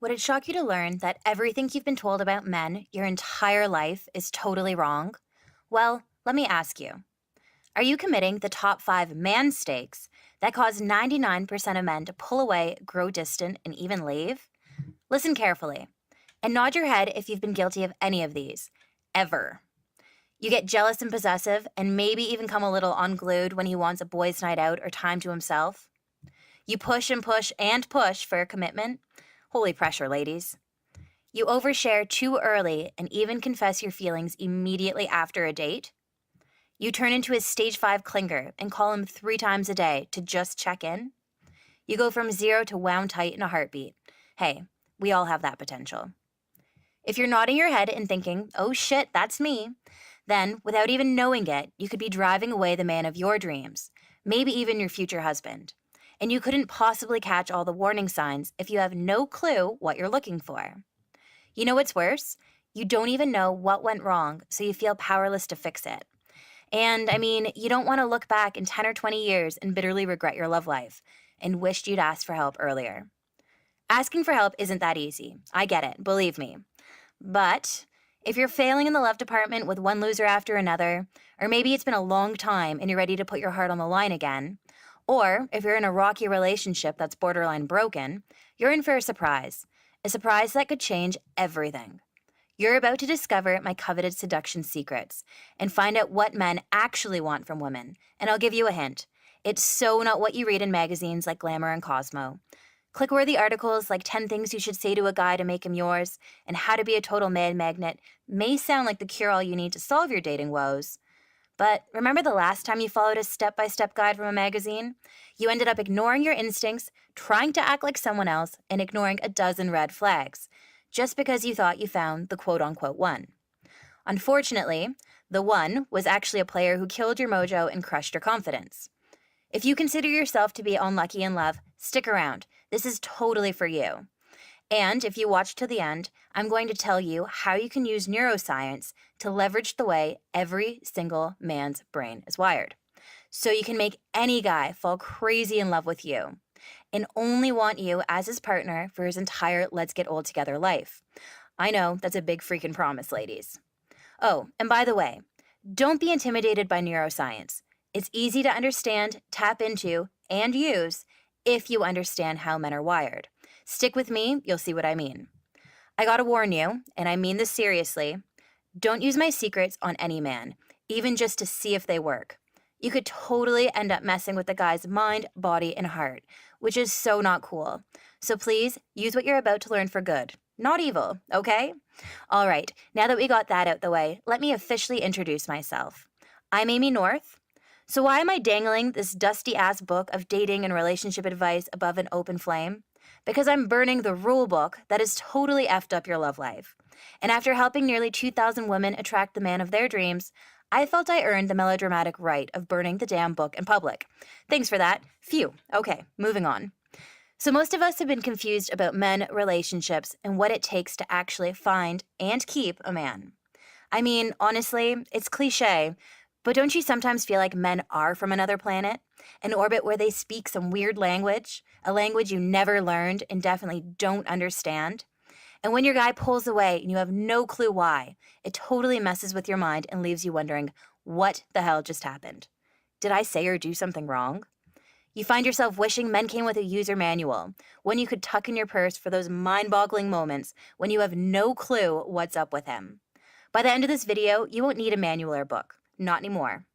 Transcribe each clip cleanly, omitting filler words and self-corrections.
Would it shock you to learn that everything you've been told about men your entire life is totally wrong? Well, let me ask you. Are you committing the top 5 man mistakes that cause 99% of men to pull away, grow distant, and even leave? Listen carefully and nod your head if you've been guilty of any of these, ever. You get jealous and possessive and maybe even come a little unglued when he wants a boys' night out or time to himself. You push and push and push for a commitment. Holy pressure, ladies. You overshare too early and even confess your feelings immediately after a date. You turn into a stage 5 clinger and call him 3 times a day to just check in. You go from 0 to wound tight in a heartbeat. Hey, we all have that potential. If you're nodding your head and thinking, oh shit, that's me, then without even knowing it, you could be driving away the man of your dreams, maybe even your future husband. And you couldn't possibly catch all the warning signs if you have no clue what you're looking for. You know what's worse? You don't even know what went wrong, so you feel powerless to fix it. And I mean, you don't want to look back in 10 or 20 years and bitterly regret your love life and wished you'd asked for help earlier. Asking for help isn't that easy. I get it, believe me. But if you're failing in the love department with one loser after another, or maybe it's been a long time and you're ready to put your heart on the line again, or if you're in a rocky relationship that's borderline broken, you're in for a surprise that could change everything. You're about to discover my coveted seduction secrets and find out what men actually want from women. And I'll give you a hint. It's so not what you read in magazines like Glamour and Cosmo. Click-worthy articles like 10 things you should say to a guy to make him yours and how to be a total man magnet may sound like the cure-all you need to solve your dating woes. But remember the last time you followed a step-by-step guide from a magazine? You ended up ignoring your instincts, trying to act like someone else, and ignoring a dozen red flags, just because you thought you found the quote-unquote one. Unfortunately, the one was actually a player who killed your mojo and crushed your confidence. If you consider yourself to be unlucky in love, stick around. This is totally for you. And if you watch to the end, I'm going to tell you how you can use neuroscience to leverage the way every single man's brain is wired. So you can make any guy fall crazy in love with you and only want you as his partner for his entire let's get old together life. I know that's a big freaking promise, ladies. Oh, and by the way, don't be intimidated by neuroscience. It's easy to understand, tap into, and use if you understand how men are wired. Stick with me, you'll see what I mean. I gotta warn you, and I mean this seriously, don't use my secrets on any man, even just to see if they work. You could totally end up messing with the guy's mind, body, and heart, which is so not cool. So please, use what you're about to learn for good, not evil, okay? All right, now that we got that out the way, let me officially introduce myself. I'm Amy North. So why am I dangling this dusty-ass book of dating and relationship advice above an open flame? Because I'm burning the rule book that has totally effed up your love life. And after helping nearly 2,000 women attract the man of their dreams, I felt I earned the melodramatic right of burning the damn book in public. Thanks for that. Phew. Okay, moving on. So most of us have been confused about men, relationships, and what it takes to actually find and keep a man. I mean, honestly, it's cliche, but don't you sometimes feel like men are from another planet? An orbit where they speak some weird language, a language you never learned and definitely don't understand? And when your guy pulls away and you have no clue why, it totally messes with your mind and leaves you wondering, what the hell just happened? Did I say or do something wrong? You find yourself wishing men came with a user manual, one you could tuck in your purse for those mind-boggling moments when you have no clue what's up with him. By the end of this video, you won't need a manual or book. Not anymore.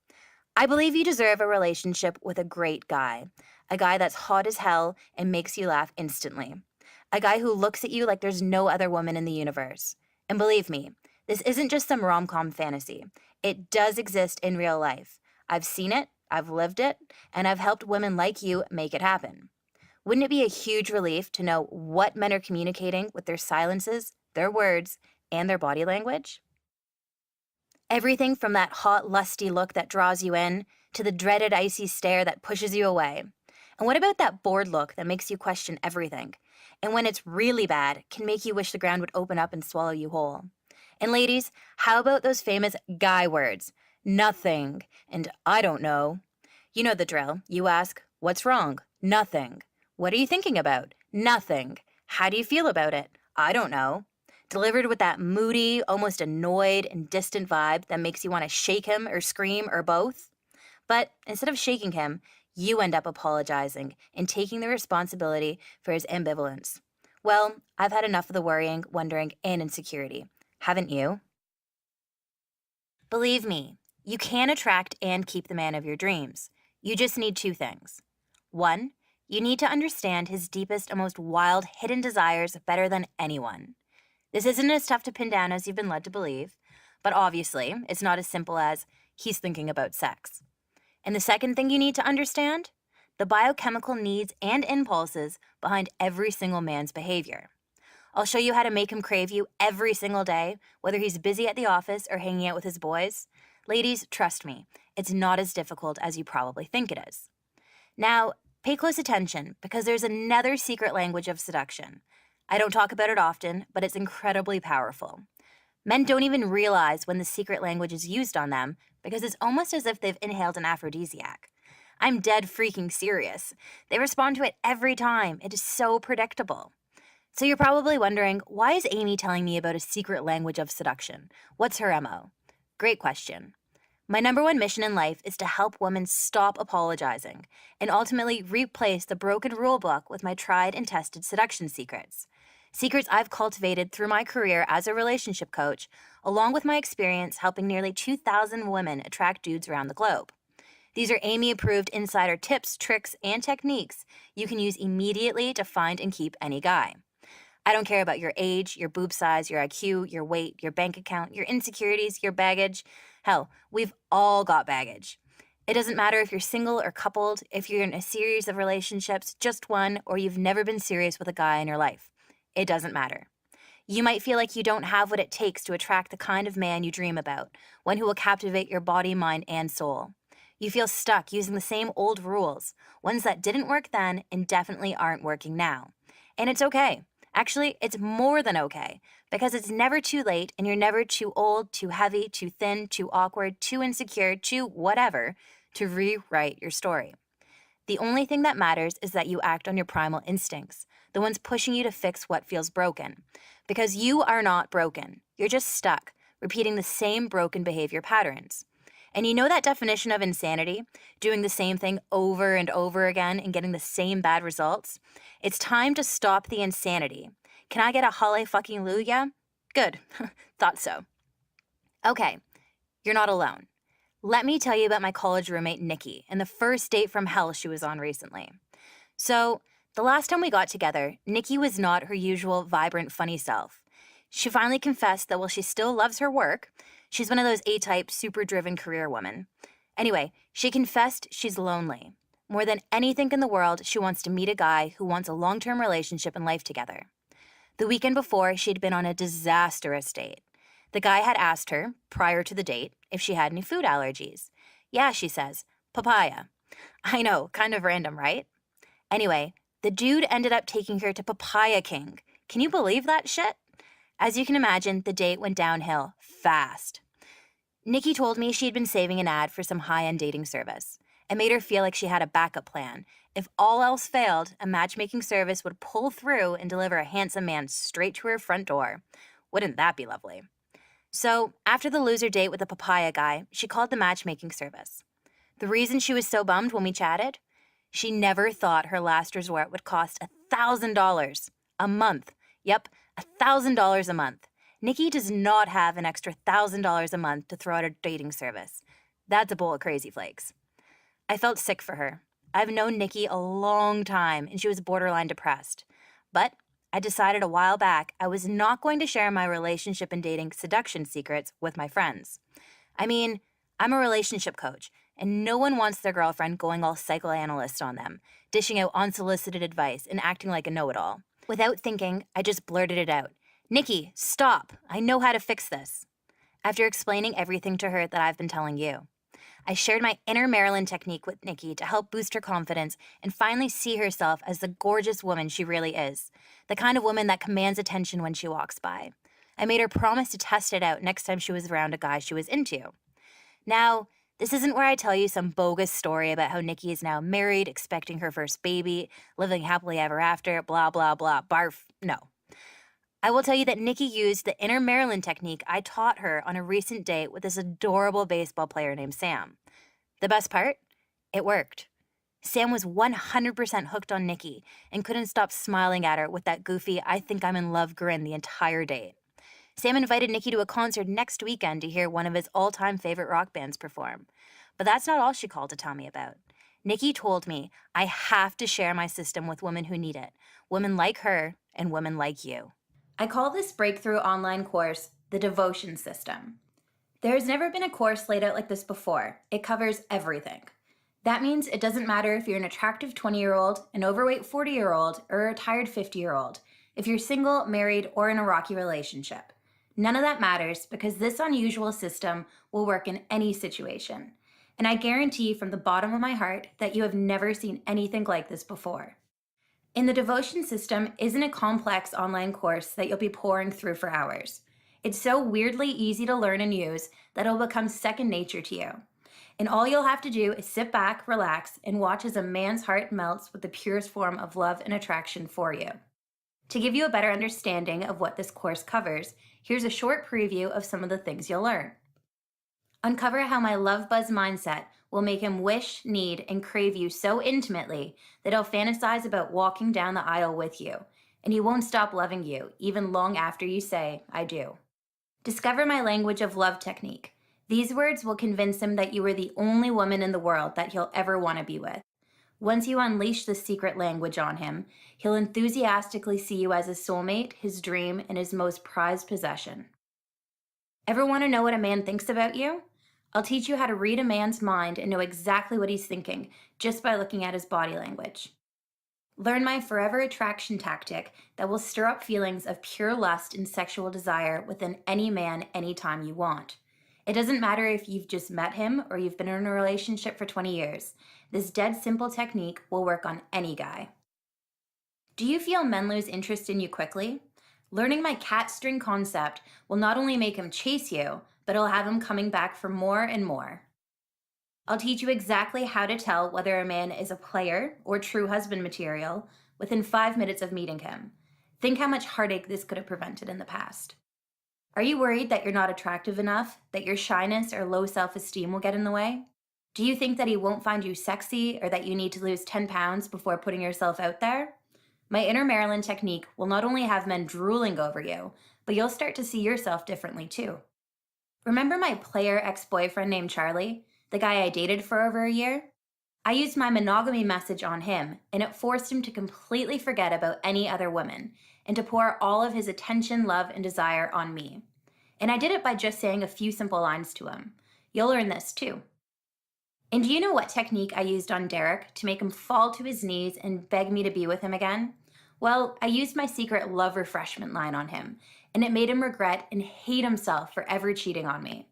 I believe you deserve a relationship with a great guy. A guy that's hot as hell and makes you laugh instantly. A guy who looks at you like there's no other woman in the universe. And believe me, this isn't just some rom-com fantasy. It does exist in real life. I've seen it, I've lived it, and I've helped women like you make it happen. Wouldn't it be a huge relief to know what men are communicating with their silences, their words, and their body language? Everything from that hot, lusty look that draws you in to the dreaded icy stare that pushes you away. And what about that bored look that makes you question everything? And when it's really bad, can make you wish the ground would open up and swallow you whole. And ladies, how about those famous guy words? Nothing, and I don't know. You know the drill. You ask, what's wrong? Nothing. What are you thinking about? Nothing. How do you feel about it? I don't know. Delivered with that moody, almost annoyed and distant vibe that makes you want to shake him or scream or both. But instead of shaking him, you end up apologizing and taking the responsibility for his ambivalence. Well, I've had enough of the worrying, wondering, and insecurity. Haven't you? Believe me, you can attract and keep the man of your dreams. You just need two things. One, you need to understand his deepest and most wild hidden desires better than anyone. This isn't as tough to pin down as you've been led to believe, but obviously, it's not as simple as he's thinking about sex. And the second thing you need to understand, the biochemical needs and impulses behind every single man's behavior. I'll show you how to make him crave you every single day, whether he's busy at the office or hanging out with his boys. Ladies, trust me, it's not as difficult as you probably think it is. Now, pay close attention because there's another secret language of seduction. I don't talk about it often, but it's incredibly powerful. Men don't even realize when the secret language is used on them because it's almost as if they've inhaled an aphrodisiac. I'm dead freaking serious. They respond to it every time. It is so predictable. So you're probably wondering, why is Amy telling me about a secret language of seduction? What's her MO? Great question. My number one mission in life is to help women stop apologizing and ultimately replace the broken rule book with my tried and tested seduction secrets. Secrets I've cultivated through my career as a relationship coach, along with my experience helping nearly 2,000 women attract dudes around the globe. These are Amy-approved insider tips, tricks, and techniques you can use immediately to find and keep any guy. I don't care about your age, your boob size, your IQ, your weight, your bank account, your insecurities, your baggage. Hell, we've all got baggage. It doesn't matter if you're single or coupled, if you're in a series of relationships, just one, or you've never been serious with a guy in your life. It doesn't matter. You might feel like you don't have what it takes to attract the kind of man you dream about, one who will captivate your body, mind, and soul. You feel stuck using the same old rules, ones that didn't work then and definitely aren't working now. And it's okay. Actually, it's more than okay, because it's never too late and you're never too old, too heavy, too thin, too awkward, too insecure, too whatever to rewrite your story. The only thing that matters is that you act on your primal instincts, the ones pushing you to fix what feels broken. Because you are not broken. You're just stuck, repeating the same broken behavior patterns. And you know that definition of insanity? Doing the same thing over and over again and getting the same bad results? It's time to stop the insanity. Can I get a hallelujah? Good. Thought so. Okay, you're not alone. Let me tell you about my college roommate, Nikki, and the first date from hell she was on recently. So, the last time we got together, Nikki was not her usual vibrant, funny self. She finally confessed that while she still loves her work, she's one of those A-type, super-driven career women. Anyway, she confessed she's lonely. More than anything in the world, she wants to meet a guy who wants a long-term relationship and life together. The weekend before, she'd been on a disastrous date. The guy had asked her, prior to the date, if she had any food allergies. Yeah, she says, papaya. I know, kind of random, right? Anyway, the dude ended up taking her to Papaya King. Can you believe that shit? As you can imagine, the date went downhill fast. Nikki told me she'd been saving an ad for some high-end dating service. It made her feel like she had a backup plan. If all else failed, a matchmaking service would pull through and deliver a handsome man straight to her front door. Wouldn't that be lovely? So, after the loser date with the papaya guy, she called the matchmaking service. The reason she was so bummed when we chatted? She never thought her last resort would cost $1,000 a month. Yep, $1,000 a month. Nikki does not have an extra $1,000 a month to throw at her dating service. That's a bowl of crazy flakes. I felt sick for her. I've known Nikki a long time, and she was borderline depressed. But I decided a while back I was not going to share my relationship and dating seduction secrets with my friends. I mean, I'm a relationship coach, and no one wants their girlfriend going all psychoanalyst on them, dishing out unsolicited advice and acting like a know-it-all. Without thinking, I just blurted it out. Nikki, stop. I know how to fix this. After explaining everything to her that I've been telling you, I shared my inner Marilyn technique with Nikki to help boost her confidence and finally see herself as the gorgeous woman she really is, the kind of woman that commands attention when she walks by. I made her promise to test it out next time she was around a guy she was into. Now, This isn't where I tell you some bogus story about how Nikki is now married, expecting her first baby, living happily ever after, blah, blah, blah, barf. No. I will tell you that Nikki used the inner Marilyn technique I taught her on a recent date with this adorable baseball player named Sam. The best part? It worked. Sam was 100% hooked on Nikki and couldn't stop smiling at her with that goofy, I think I'm in love grin the entire date. Sam invited Nikki to a concert next weekend to hear one of his all-time favorite rock bands perform. But that's not all she called to tell me about. Nikki told me I have to share my system with women who need it, women like her and women like you. I call this breakthrough online course the Devotion System. There has never been a course laid out like this before. It covers everything. That means it doesn't matter if you're an attractive 20-year-old, an overweight 40-year-old, or a retired 50-year-old, if you're single, married, or in a rocky relationship. None of that matters because this unusual system will work in any situation. And I guarantee from the bottom of my heart that you have never seen anything like this before. In the Devotion System isn't a complex online course that you'll be pouring through for hours. It's so weirdly easy to learn and use that it'll become second nature to you. And all you'll have to do is sit back, relax, and watch as a man's heart melts with the purest form of love and attraction for you. To give you a better understanding of what this course covers, here's a short preview of some of the things you'll learn. Uncover how my love buzz mindset will make him wish, need, and crave you so intimately that he'll fantasize about walking down the aisle with you, and he won't stop loving you, even long after you say, I do. Discover my language of love technique. These words will convince him that you are the only woman in the world that he'll ever want to be with. Once you unleash this secret language on him, he'll enthusiastically see you as his soulmate, his dream, and his most prized possession. Ever want to know what a man thinks about you? I'll teach you how to read a man's mind and know exactly what he's thinking just by looking at his body language. Learn my forever attraction tactic that will stir up feelings of pure lust and sexual desire within any man anytime you want. It doesn't matter if you've just met him or you've been in a relationship for 20 years. This dead simple technique will work on any guy. Do you feel men lose interest in you quickly? Learning my cat string concept will not only make him chase you, but it'll have him coming back for more and more. I'll teach you exactly how to tell whether a man is a player or true husband material within 5 minutes of meeting him. Think how much heartache this could have prevented in the past. Are you worried that you're not attractive enough, that your shyness or low self-esteem will get in the way? Do you think that he won't find you sexy or that you need to lose 10 pounds before putting yourself out there? My inner Marilyn technique will not only have men drooling over you, but you'll start to see yourself differently too. Remember my player ex-boyfriend named Charlie, the guy I dated for over a year? I used my monogamy message on him, and it forced him to completely forget about any other woman and to pour all of his attention, love, and desire on me. And I did it by just saying a few simple lines to him. You'll learn this too. And do you know what technique I used on Derek to make him fall to his knees and beg me to be with him again? Well, I used my secret love refreshment line on him, and it made him regret and hate himself for ever cheating on me.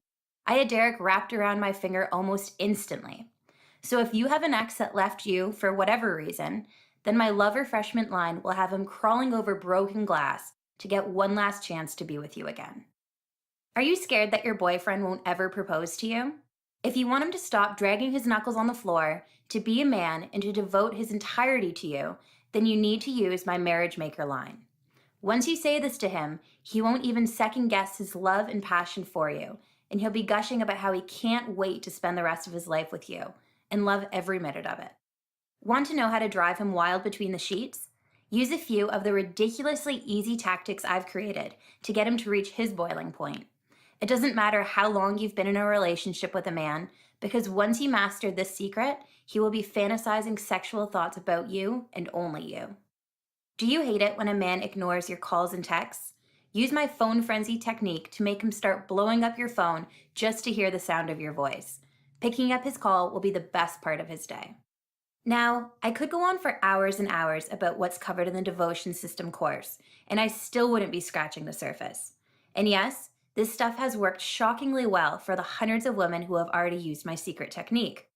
I had Derek wrapped around my finger almost instantly. So if you have an ex that left you for whatever reason, then my love refreshment line will have him crawling over broken glass to get one last chance to be with you again. Are you scared that your boyfriend won't ever propose to you? If you want him to stop dragging his knuckles on the floor, to be a man, and to devote his entirety to you, then you need to use my marriage maker line. Once you say this to him, he won't even second guess his love and passion for you, and he'll be gushing about how he can't wait to spend the rest of his life with you and love every minute of it. Want to know how to drive him wild between the sheets? Use a few of the ridiculously easy tactics I've created to get him to reach his boiling point. It doesn't matter how long you've been in a relationship with a man, because once you master this secret, he will be fantasizing sexual thoughts about you and only you. Do you hate it when a man ignores your calls and texts? Use my phone frenzy technique to make him start blowing up your phone just to hear the sound of your voice. Picking up his call will be the best part of his day. Now, I could go on for hours and hours about what's covered in the Devotion System course, and I still wouldn't be scratching the surface. And yes, this stuff has worked shockingly well for the hundreds of women who have already used my secret technique.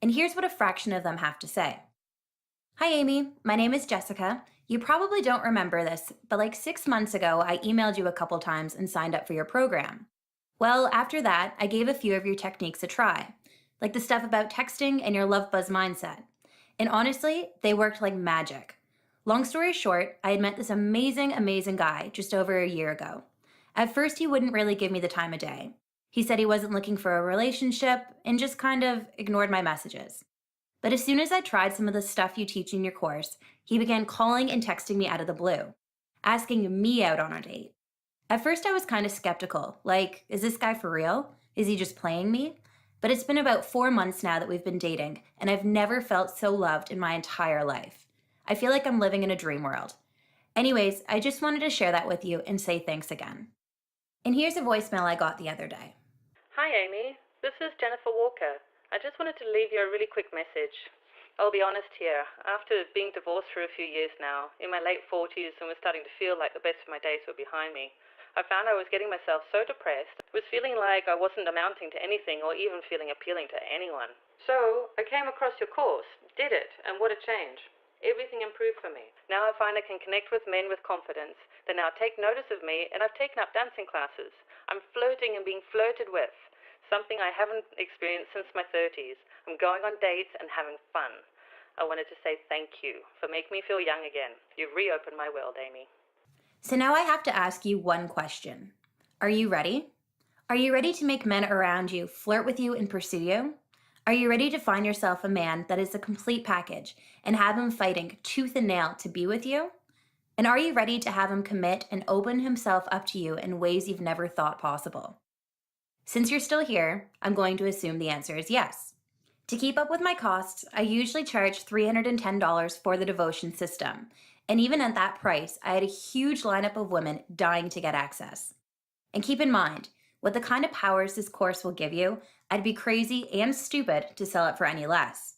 And here's what a fraction of them have to say. Hi Amy, my name is Jessica. You probably don't remember this, but like 6 months ago, I emailed you a couple times and signed up for your program. Well, after that, I gave a few of your techniques a try. like the stuff about texting and your love buzz mindset. And honestly, they worked like magic. Long story short, I had met this amazing, amazing guy just over a year ago. At first, he wouldn't really give me the time of day. He said he wasn't looking for a relationship and just kind of ignored my messages. But as soon as I tried some of the stuff you teach in your course, he began calling and texting me out of the blue, asking me out on a date. At first, I was kind of skeptical, like, is this guy for real? Is he just playing me? But it's been about 4 months now that we've been dating, and I've never felt so loved in my entire life. I feel like I'm living in a dream world. Anyways, I just wanted to share that with you and say thanks again. And here's a voicemail I got the other day. Hi, Amy. This is Jennifer Walker. I just wanted to leave you a really quick message. I'll be honest here. After being divorced for a few years now, in my late 40s and was starting to feel like the best of my days were behind me, I found I was getting myself so depressed, was feeling like I wasn't amounting to anything or even feeling appealing to anyone. So I came across your course, did it, and what a change. Everything improved for me. Now I find I can connect with men with confidence. They now take notice of me, and I've taken up dancing classes. I'm flirting and being flirted with, something I haven't experienced since my 30s. I'm going on dates and having fun. I wanted to say thank you for making me feel young again. You've reopened my world, Amy. So now I have to ask you one question. Are you ready? Are you ready to make men around you flirt with you and pursue you? Are you ready to find yourself a man that is a complete package and have him fighting tooth and nail to be with you? And are you ready to have him commit and open himself up to you in ways you've never thought possible? Since you're still here, I'm going to assume the answer is yes. To keep up with my costs, I usually charge $310 for the devotion system. And even at that price, I had a huge lineup of women dying to get access. And keep in mind, with the kind of powers this course will give you, I'd be crazy and stupid to sell it for any less.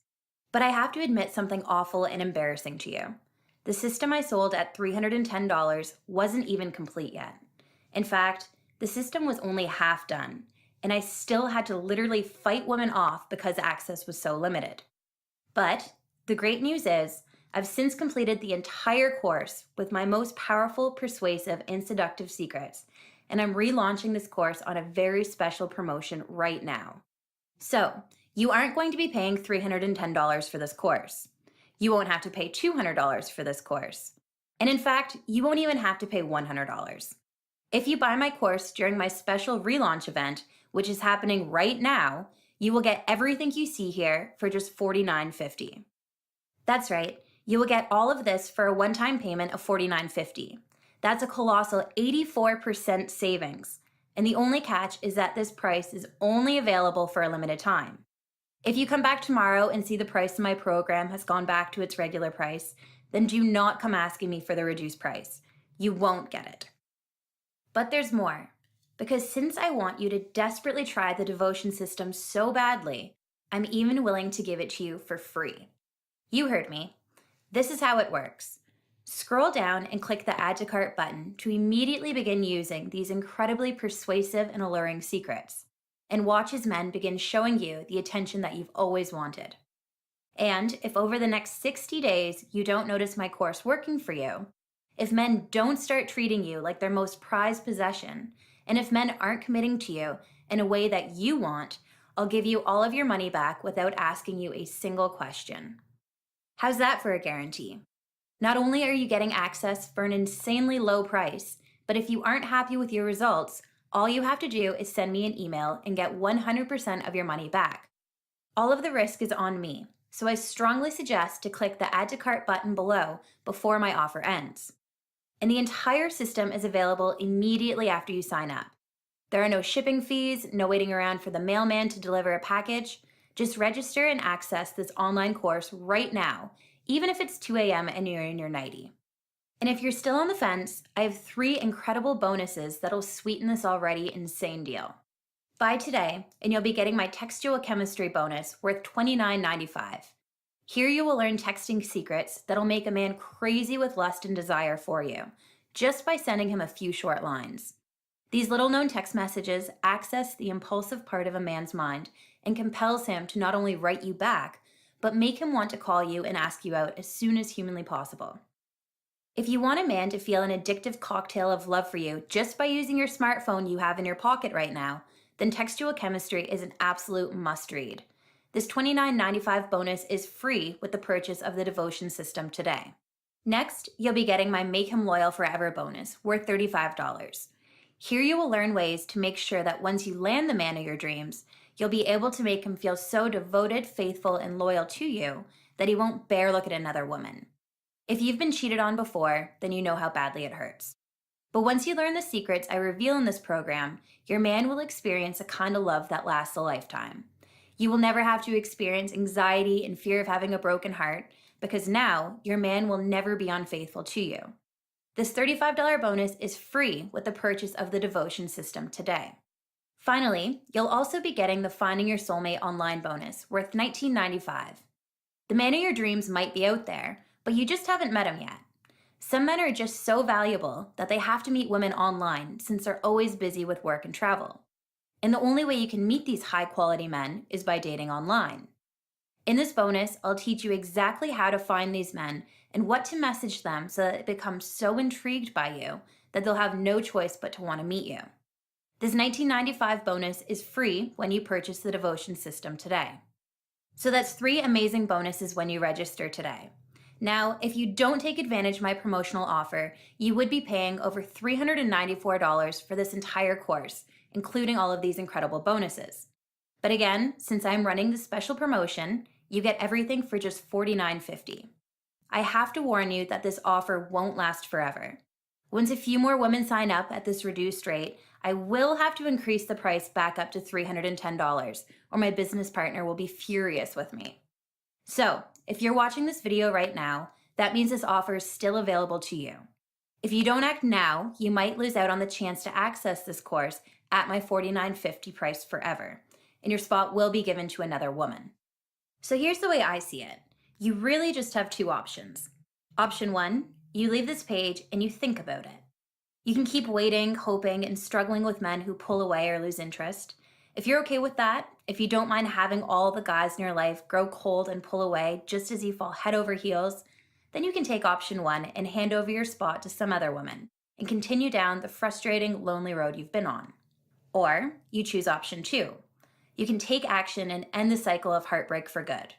But I have to admit something awful and embarrassing to you. The system I sold at $310 wasn't even complete yet. In fact, the system was only half done, and I still had to literally fight women off because access was so limited. But the great news is, I've since completed the entire course with my most powerful, persuasive, and seductive secrets, and I'm relaunching this course on a very special promotion right now. So, you aren't going to be paying $310 for this course. You won't have to pay $200 for this course. And in fact, you won't even have to pay $100. If you buy my course during my special relaunch event, which is happening right now, you will get everything you see here for just $49.50. That's right, you will get all of this for a one-time payment of $49.50. That's a colossal 84% savings. And the only catch is that this price is only available for a limited time. If you come back tomorrow and see the price of my program has gone back to its regular price, then do not come asking me for the reduced price. You won't get it. But there's more, because since I want you to desperately try the devotion system so badly, I'm even willing to give it to you for free. You heard me. This is how it works. Scroll down and click the Add to Cart button to immediately begin using these incredibly persuasive and alluring secrets, and watch as men begin showing you the attention that you've always wanted. And if over the next 60 days you don't notice my course working for you, if men don't start treating you like their most prized possession, and if men aren't committing to you in a way that you want, I'll give you all of your money back without asking you a single question. How's that for a guarantee? Not only are you getting access for an insanely low price, but if you aren't happy with your results, all you have to do is send me an email and get 100% of your money back. All of the risk is on me, so I strongly suggest to click the Add to Cart button below before my offer ends. And the entire system is available immediately after you sign up. There are no shipping fees, no waiting around for the mailman to deliver a package. Just register and access this online course right now, even if it's 2 a.m. and you're in your nightie. And if you're still on the fence, I have 3 incredible bonuses that'll sweeten this already insane deal. Buy today, and you'll be getting my textual chemistry bonus worth $29.95. Here you will learn texting secrets that'll make a man crazy with lust and desire for you, just by sending him a few short lines. These little-known text messages access the impulsive part of a man's mind and compels him to not only write you back, but make him want to call you and ask you out as soon as humanly possible. If you want a man to feel an addictive cocktail of love for you just by using your smartphone you have in your pocket right now, then textual chemistry is an absolute must-read. This $29.95 bonus is free with the purchase of the devotion system today. Next, you'll be getting my Make Him Loyal Forever bonus, worth $35. Here you will learn ways to make sure that once you land the man of your dreams, you'll be able to make him feel so devoted, faithful, and loyal to you that he won't dare look at another woman. If you've been cheated on before, then you know how badly it hurts. But once you learn the secrets I reveal in this program, your man will experience a kind of love that lasts a lifetime. You will never have to experience anxiety and fear of having a broken heart, because now your man will never be unfaithful to you. This $35 bonus is free with the purchase of the devotion system today. Finally, you'll also be getting the Finding Your Soulmate online bonus, worth $19.95. The man of your dreams might be out there, but you just haven't met him yet. Some men are just so valuable that they have to meet women online since they're always busy with work and travel. And the only way you can meet these high-quality men is by dating online. In this bonus, I'll teach you exactly how to find these men and what to message them so that they become so intrigued by you that they'll have no choice but to want to meet you. This $19.95 bonus is free when you purchase the devotion system today. So that's 3 amazing bonuses when you register today. Now, if you don't take advantage of my promotional offer, you would be paying over $394 for this entire course, including all of these incredible bonuses. But again, since I'm running this special promotion, you get everything for just $49.50. I have to warn you that this offer won't last forever. Once a few more women sign up at this reduced rate, I will have to increase the price back up to $310, or my business partner will be furious with me. So, if you're watching this video right now, that means this offer is still available to you. If you don't act now, you might lose out on the chance to access this course at my $49.50 price forever, and your spot will be given to another woman. So here's the way I see it. You really just have 2 options. Option 1, you leave this page and you think about it. You can keep waiting, hoping, and struggling with men who pull away or lose interest. If you're okay with that, if you don't mind having all the guys in your life grow cold and pull away just as you fall head over heels, then you can take option 1 and hand over your spot to some other woman and continue down the frustrating, lonely road you've been on. Or you choose option 2. You can take action and end the cycle of heartbreak for good.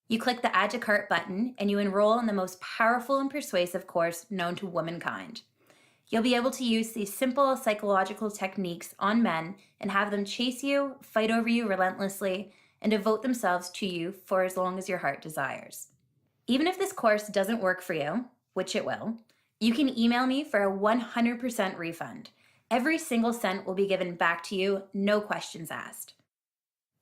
You click the Add to Cart button and you enroll in the most powerful and persuasive course known to womankind. You'll be able to use these simple psychological techniques on men and have them chase you, fight over you relentlessly, and devote themselves to you for as long as your heart desires. Even if this course doesn't work for you, which it will, you can email me for a 100% refund. Every single cent will be given back to you, no questions asked.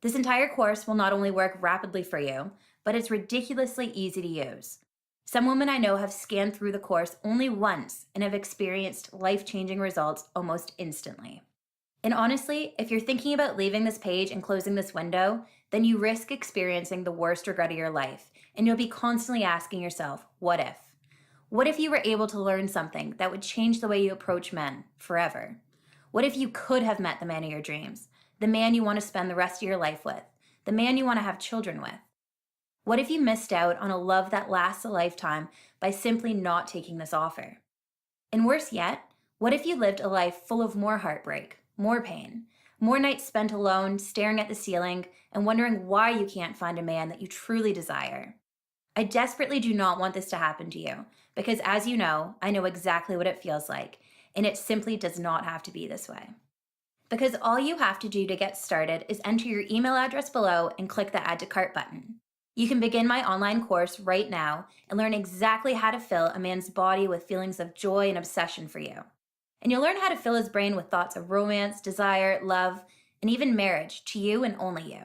This entire course will not only work rapidly for you, but it's ridiculously easy to use. Some women I know have scanned through the course only once and have experienced life-changing results almost instantly. And honestly, if you're thinking about leaving this page and closing this window, then you risk experiencing the worst regret of your life, and you'll be constantly asking yourself, what if? What if you were able to learn something that would change the way you approach men forever? What if you could have met the man of your dreams, the man you want to spend the rest of your life with, the man you want to have children with? What if you missed out on a love that lasts a lifetime by simply not taking this offer? And worse yet, what if you lived a life full of more heartbreak, more pain, more nights spent alone, staring at the ceiling, and wondering why you can't find a man that you truly desire? I desperately do not want this to happen to you, because as you know, I know exactly what it feels like, and it simply does not have to be this way. Because all you have to do to get started is enter your email address below and click the Add to Cart button. You can begin my online course right now and learn exactly how to fill a man's body with feelings of joy and obsession for you. And you'll learn how to fill his brain with thoughts of romance, desire, love, and even marriage to you and only you.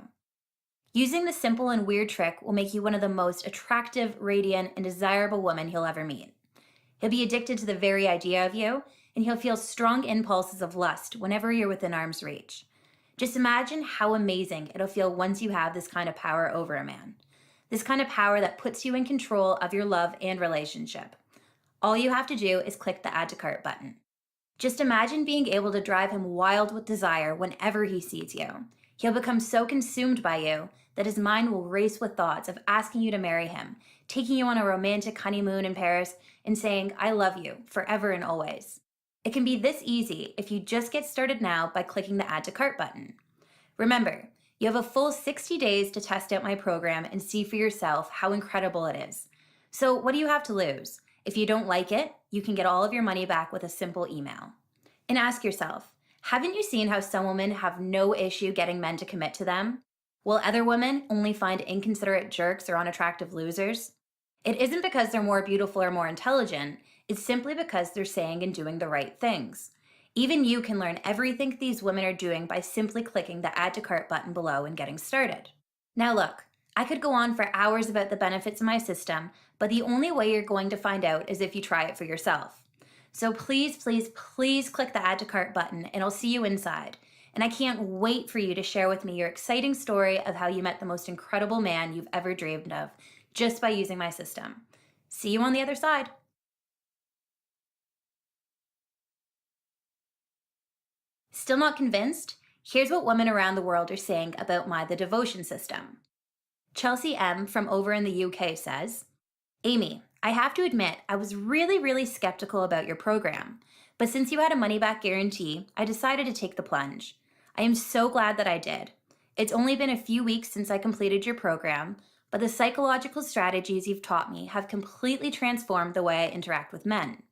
Using this simple and weird trick will make you one of the most attractive, radiant, and desirable women he'll ever meet. He'll be addicted to the very idea of you, and he'll feel strong impulses of lust whenever you're within arm's reach. Just imagine how amazing it'll feel once you have this kind of power over a man. This kind of power that puts you in control of your love and relationship. All you have to do is click the Add to Cart button. Just imagine being able to drive him wild with desire whenever he sees you. He'll become so consumed by you that his mind will race with thoughts of asking you to marry him, taking you on a romantic honeymoon in Paris, and saying, I love you, forever and always. It can be this easy if you just get started now by clicking the Add to Cart button. Remember, You have a full 60 days to test out my program and see for yourself how incredible it is. So, what do you have to lose? If you don't like it, you can get all of your money back with a simple email. And ask yourself, haven't you seen how some women have no issue getting men to commit to them, while other women only find inconsiderate jerks or unattractive losers? It isn't because they're more beautiful or more intelligent, it's simply because they're saying and doing the right things. Even you can learn everything these women are doing by simply clicking the Add to Cart button below and getting started. Now, look, I could go on for hours about the benefits of my system, but the only way you're going to find out is if you try it for yourself. So please, please, please click the Add to Cart button and I'll see you inside. And I can't wait for you to share with me your exciting story of how you met the most incredible man you've ever dreamed of just by using my system. See you on the other side. Still not convinced? Here's what women around the world are saying about the devotion system. Chelsea M. from over in the UK says, Amy, I have to admit, I was really skeptical about your program. But since you had a money back guarantee, I decided to take the plunge. I am so glad that I did. It's only been a few weeks since I completed your program, but the psychological strategies you've taught me have completely transformed the way I interact with men.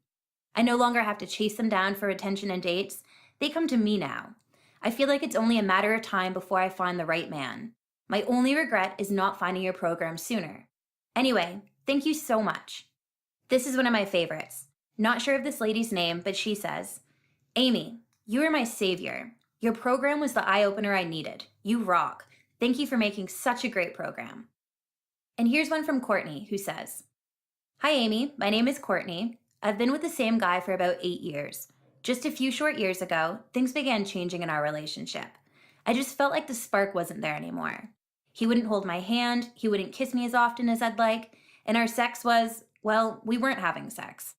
I no longer have to chase them down for attention and dates. They come to me now. I feel like it's only a matter of time before I find the right man. My only regret is not finding your program sooner. Anyway, thank you so much. This is one of my favorites. Not sure of this lady's name, but she says, Amy, you are my savior. Your program was the eye-opener I needed. You rock. Thank you for making such a great program. And here's one from Courtney, who says, Hi Amy, my name is Courtney. I've been with the same guy for about 8 years. Just a few short years ago, things began changing in our relationship. I just felt like the spark wasn't there anymore. He wouldn't hold my hand, he wouldn't kiss me as often as I'd like, and our sex was, well, we weren't having sex.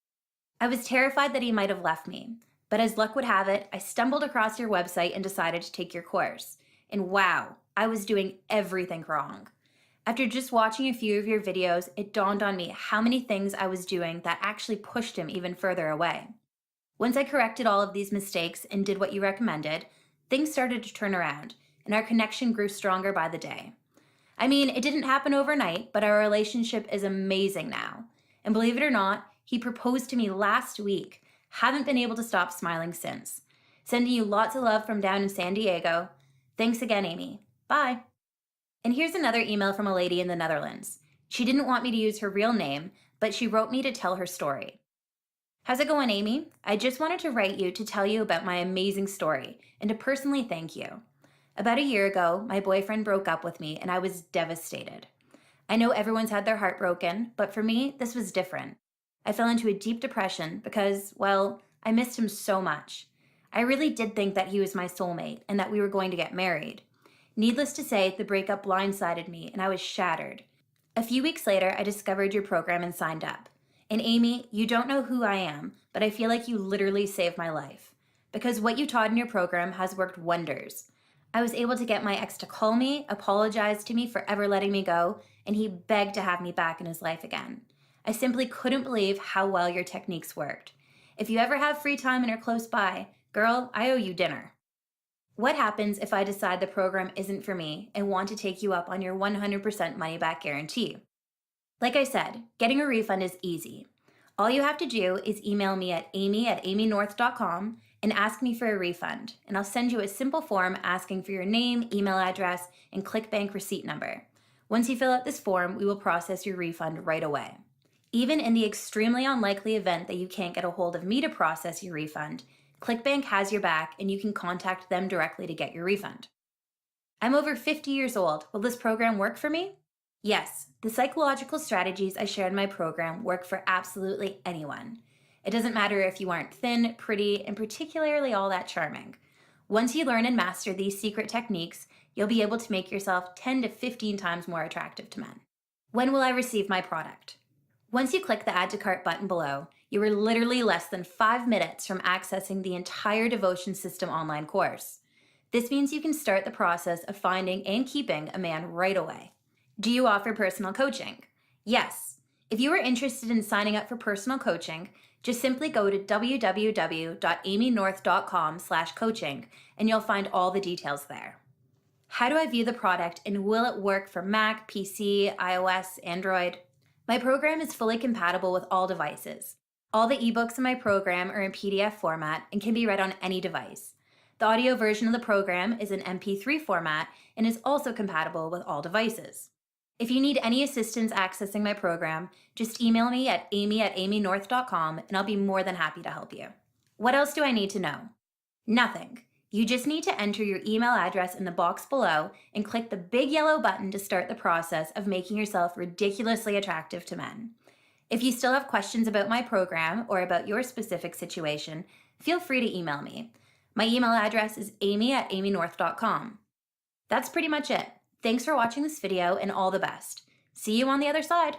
I was terrified that he might have left me, but as luck would have it, I stumbled across your website and decided to take your course. And wow, I was doing everything wrong. After just watching a few of your videos, it dawned on me how many things I was doing that actually pushed him even further away. Once I corrected all of these mistakes and did what you recommended, things started to turn around, and our connection grew stronger by the day. I mean, it didn't happen overnight, but our relationship is amazing now. And believe it or not, he proposed to me last week. Haven't been able to stop smiling since. Sending you lots of love from down in San Diego. Thanks again, Amy. Bye. And here's another email from a lady in the Netherlands. She didn't want me to use her real name, but she wrote me to tell her story. How's it going, Amy? I just wanted to write you to tell you about my amazing story and to personally thank you. About a year ago, my boyfriend broke up with me and I was devastated. I know everyone's had their heart broken, but for me, this was different. I fell into a deep depression because, well, I missed him so much. I really did think that he was my soulmate and that we were going to get married. Needless to say, the breakup blindsided me and I was shattered. A few weeks later, I discovered your program and signed up. And Amy, you don't know who I am, but I feel like you literally saved my life. Because what you taught in your program has worked wonders. I was able to get my ex to call me, apologize to me for ever letting me go, and he begged to have me back in his life again. I simply couldn't believe how well your techniques worked. If you ever have free time and are close by, girl, I owe you dinner. What happens if I decide the program isn't for me and want to take you up on your 100% money back guarantee? Like I said, getting a refund is easy. All you have to do is email me at amy@amynorth.com and ask me for a refund, and I'll send you a simple form asking for your name, email address, and ClickBank receipt number. Once you fill out this form, we will process your refund right away. Even in the extremely unlikely event that you can't get a hold of me to process your refund, ClickBank has your back and you can contact them directly to get your refund. I'm over 50 years old. Will this program work for me? Yes, the psychological strategies I share in my program work for absolutely anyone. It doesn't matter if you aren't thin, pretty, and particularly all that charming. Once you learn and master these secret techniques, you'll be able to make yourself 10 to 15 times more attractive to men. When will I receive my product? Once you click the Add to Cart button below, you are literally less than 5 minutes from accessing the entire Devotion System online course. This means you can start the process of finding and keeping a man right away. Do you offer personal coaching? Yes. If you are interested in signing up for personal coaching, just simply go to www.amynorth.com/coaching and you'll find all the details there. How do I view the product and will it work for Mac, PC, iOS, Android? My program is fully compatible with all devices. All the ebooks in my program are in PDF format and can be read on any device. The audio version of the program is in MP3 format and is also compatible with all devices. If you need any assistance accessing my program, just email me at amy@amynorth.com and I'll be more than happy to help you. What else do I need to know? Nothing. You just need to enter your email address in the box below and click the big yellow button to start the process of making yourself ridiculously attractive to men. If you still have questions about my program or about your specific situation, feel free to email me. My email address is amy@amynorth.com. That's pretty much it. Thanks for watching this video and all the best. See you on the other side.